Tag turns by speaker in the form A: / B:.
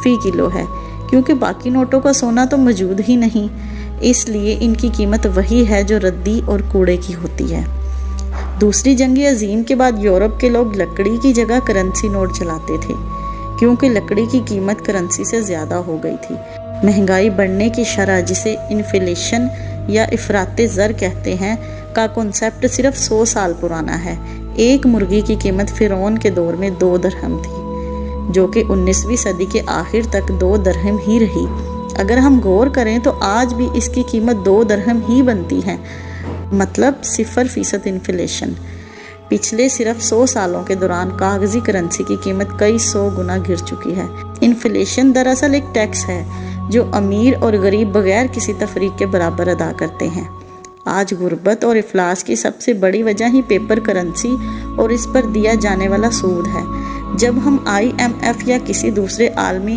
A: फ़ी kilo है, क्योंकि बाकी नोटों का सोना तो मौजूद ही नहीं, इसलिए इनकी कीमत वही है जो रद्दी और कूड़े की होती है। दूसरी जंग अज़ीम के बाद यूरोप के लोग लकड़ी की जगह करेंसी नोट चलाते थे, क्योंकि लकड़ी की कीमत करेंसी से ज़्यादा हो गई थी। महंगाई बढ़ने की शरह, जिसे इन्फ्लेशन या इफराते ज़र कहते हैं, का कॉन्सेप्ट सिर्फ 100 साल पुराना है। एक मुर्गी की कीमत फ़िरौन के दौर में 2 दरहम थी, जो कि 19वीं सदी के आखिर तक 2 दरहम ही रही। अगर हम गौर करें तो आज भी इसकी कीमत 2 दरहम ही बनती है, मतलब 0% इन्फ्लेशन। पिछले सिर्फ 100 सालों के दौरान कागजी करेंसी की कीमत कई 100 गुना गिर चुकी है। इन्फ्लेशन दरअसल एक टैक्स है जो अमीर और गरीब बगैर किसी तफरीक के बराबर अदा करते हैं। आज गुर्बत और इफलास की सबसे बड़ी वजह ही पेपर करेंसी और इस पर दिया जाने वाला सूद है। जब हम IMF या किसी दूसरे आलमी